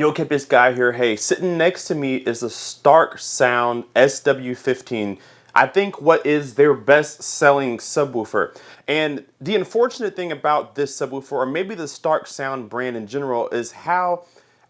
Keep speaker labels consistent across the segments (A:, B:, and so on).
A: Yo, this guy here. Hey, sitting next to me is the Stark Sound SW15. I think what is their best-selling subwoofer. And the unfortunate thing about this subwoofer, or maybe the Stark Sound brand in general, is how,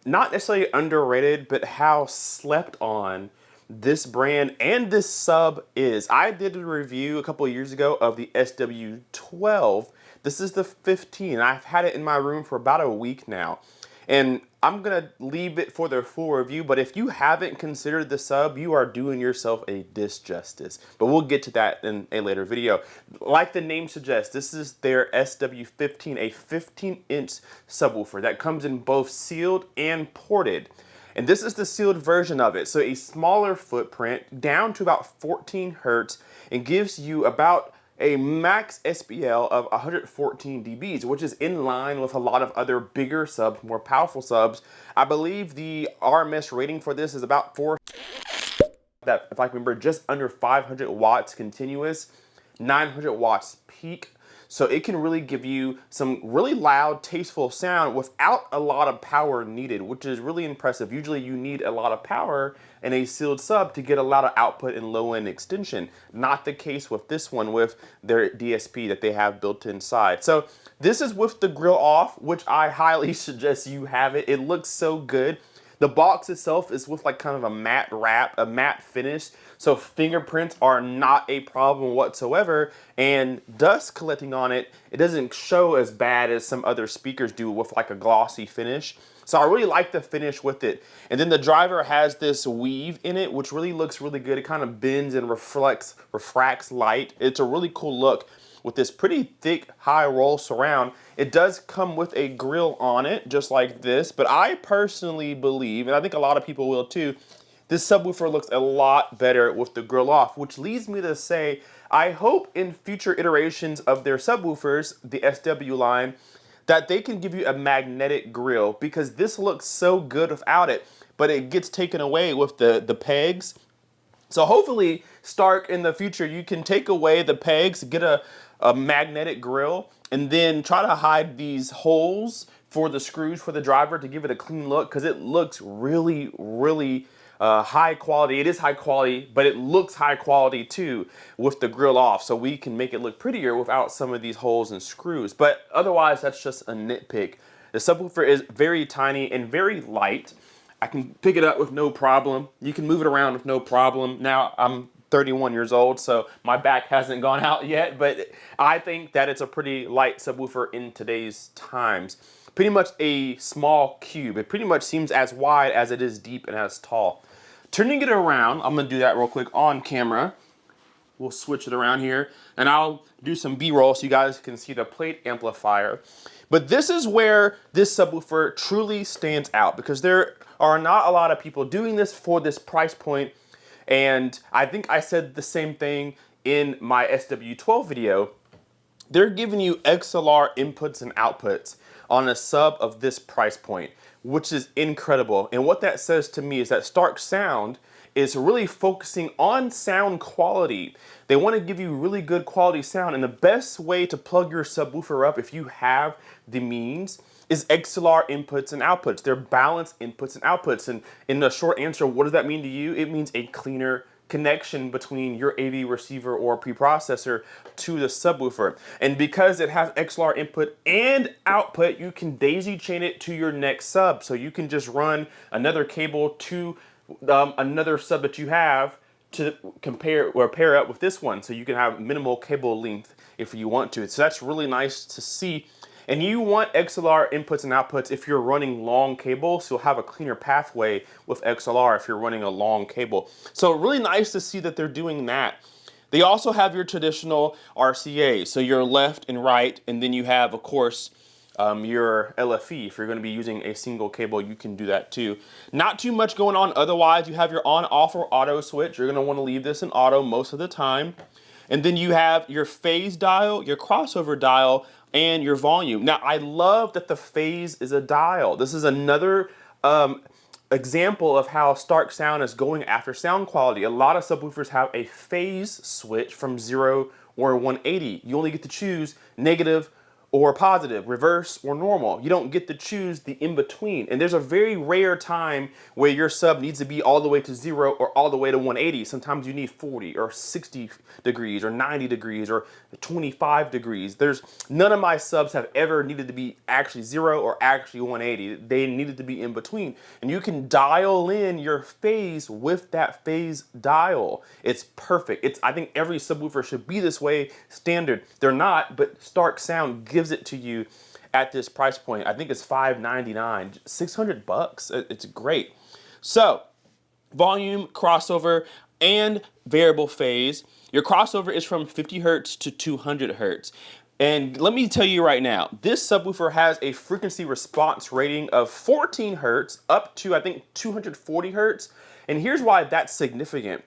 A: not necessarily underrated, but how slept on this brand and this sub is. I did a review a couple of years ago of the SW12. This is the 15. I've had it in my room for about a week now. And I'm gonna leave it for the full review, but if you haven't considered the sub, you are doing yourself a disjustice. But we'll get to that in a later video. Like the name suggests, this is their SW15, a 15-inch subwoofer that comes in both sealed and ported. And this is the sealed version of it, so a smaller footprint, down to about 14 hertz, and gives you about a max SPL of 114 dBs, which is in line with a lot of other bigger subs, more powerful subs. I believe the RMS rating for this is about 4, that if I can remember, just under 500 watts continuous, 900 watts peak. So it can really give you some really loud, tasteful sound without a lot of power needed, which is really impressive. Usually you need a lot of power in a sealed sub to get a lot of output and low-end extension. Not the case with this one with their DSP that they have built inside. So this is with the grill off, which I highly suggest you have it. It looks so good. The box itself is with like kind of a matte wrap, a matte finish, so fingerprints are not a problem whatsoever, and dust collecting on it, it doesn't show as bad as some other speakers do with like a glossy finish. So I really like the finish with it. And then the driver has this weave in it, which really looks really good. It kind of bends and refracts light. It's a really cool look with this pretty thick high roll surround. It does come with a grill on it, just like this, but I personally believe, and I think a lot of people will too, this subwoofer looks a lot better with the grill off, which leads me to say, I hope in future iterations of their subwoofers, the SW line, that they can give you a magnetic grill, because this looks so good without it, but it gets taken away with the pegs. So hopefully, Stark, in the future, you can take away the pegs, get a magnetic grill, and then try to hide these holes for the screws for the driver to give it a clean look, because it looks really, really high quality. It is high quality, but it looks high quality too with the grill off, so we can make it look prettier without some of these holes and screws. But otherwise, that's just a nitpick. The subwoofer is very tiny and very light. I can pick it up with no problem. You can move it around with no problem. Now, I'm 31 years old, so my back hasn't gone out yet, but I think that it's a pretty light subwoofer in today's times. Pretty much a small cube. It pretty much seems as wide as it is deep and as tall. Turning it around, I'm gonna do that real quick on camera. We'll switch it around here, and I'll do some B-roll so you guys can see the plate amplifier. But this is where this subwoofer truly stands out, because there are not a lot of people doing this for this price point. And I think I said the same thing in my SW12 video. They're giving you XLR inputs and outputs on a sub of this price point, which is incredible. And what that says to me is that Stark Sound is really focusing on sound quality. They want to give you really good quality sound, and the best way to plug your subwoofer up, if you have the means, is XLR inputs and outputs. They're balanced inputs and outputs. And in the short answer, what does that mean to you? It means a cleaner connection between your AV receiver or preprocessor to the subwoofer. And because it has XLR input and output, you can daisy chain it to your next sub. So you can just run another cable to another sub that you have to compare or pair up with this one. So you can have minimal cable length if you want to. So that's really nice to see. And you want XLR inputs and outputs if you're running long cable, so you'll have a cleaner pathway with XLR if you're running a long cable. So really nice to see that they're doing that. They also have your traditional RCA, so your left and right, and then you have, of course, your LFE. If you're going to be using a single cable, you can do that too. Not too much going on otherwise. You have your on, off, or auto switch. You're going to want to leave this in auto most of the time. And then you have your phase dial, your crossover dial, and your volume. Now, I love that the phase is a dial. This is another example of how Stark Sound is going after sound quality. A lot of subwoofers have a phase switch from 0 or 180. You only get to choose negative or positive, reverse, or normal. You don't get to choose the in-between. And there's a very rare time where your sub needs to be all the way to 0 or all the way to 180. Sometimes you need 40 or 60 degrees or 90 degrees or 25 degrees. None of my subs have ever needed to be actually 0 or actually 180. They needed to be in between. And you can dial in your phase with that phase dial. It's perfect. I think every subwoofer should be this way standard. They're not, but Stark Sound gives it to you at this price point. I think it's $599, $600. It's great. So, volume, crossover, and variable phase. Your crossover is from 50 hertz to 200 hertz. And let me tell you right now, this subwoofer has a frequency response rating of 14 hertz up to, I think, 240 hertz. And here's why that's significant.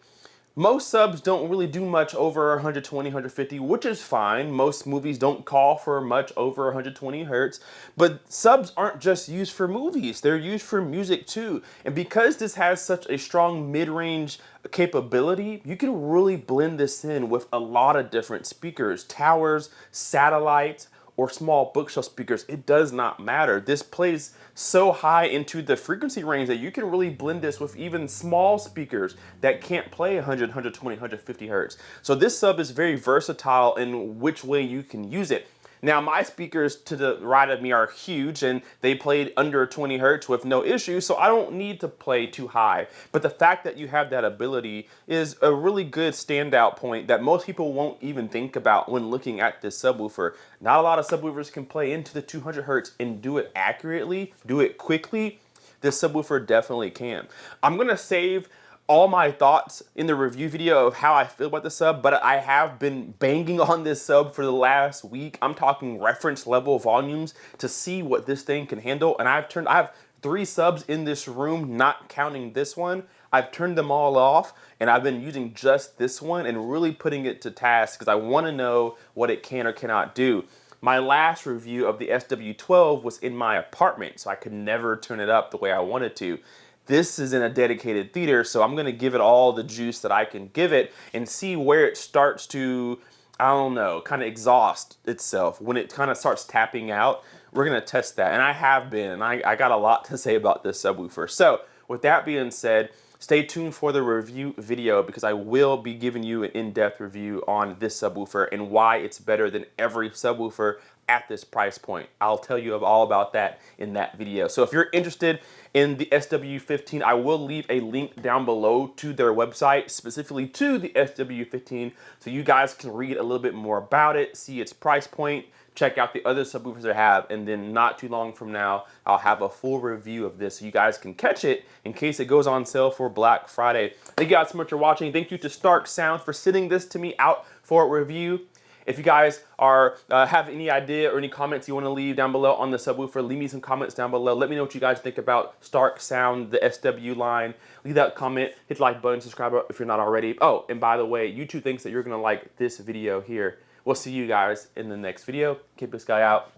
A: Most subs don't really do much over 120, 150, which is fine. Most movies don't call for much over 120 hertz, but subs aren't just used for movies. They're used for music too. And because this has such a strong mid-range capability, you can really blend this in with a lot of different speakers, towers, satellites, or small bookshelf speakers. It does not matter. This plays so high into the frequency range that you can really blend this with even small speakers that can't play 100, 120, 150 hertz. So this sub is very versatile in which way you can use it. Now, my speakers to the right of me are huge and they played under 20 hertz with no issue, so I don't need to play too high. But the fact that you have that ability is a really good standout point that most people won't even think about when looking at this subwoofer. Not a lot of subwoofers can play into the 200 hertz and do it accurately, do it quickly. This subwoofer definitely can. I'm gonna save all my thoughts in the review video of how I feel about the sub, but I have been banging on this sub for the last week. I'm talking reference level volumes to see what this thing can handle. And I have 3 subs in this room, not counting this one. I've turned them all off and I've been using just this one and really putting it to task because I want to know what it can or cannot do. My last review of the SW12 was in my apartment, so I could never turn it up the way I wanted to. This is in a dedicated theater, so I'm gonna give it all the juice that I can give it and see where it starts to, I don't know, kind of exhaust itself. When it kind of starts tapping out, we're gonna test that. And I have been, and I got a lot to say about this subwoofer. So with that being said, stay tuned for the review video because I will be giving you an in-depth review on this subwoofer and why it's better than every subwoofer at this price point. I'll tell you all about that in that video. So if you're interested in the SW15, I will leave a link down below to their website, specifically to the SW15, so you guys can read a little bit more about it, see its price point, check out the other subwoofers I have, and then not too long from now, I'll have a full review of this so you guys can catch it in case it goes on sale for Black Friday. Thank you guys so much for watching. Thank you to Stark Sound for sending this to me out for a review. If you guys have any idea or any comments you want to leave down below on the subwoofer, leave me some comments down below. Let me know what you guys think about Stark Sound, the SW line. Leave that comment, hit the like button, subscribe if you're not already. Oh, and by the way, YouTube thinks that you're going to like this video here. We'll see you guys in the next video. Keep this guy out.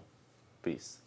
A: Peace.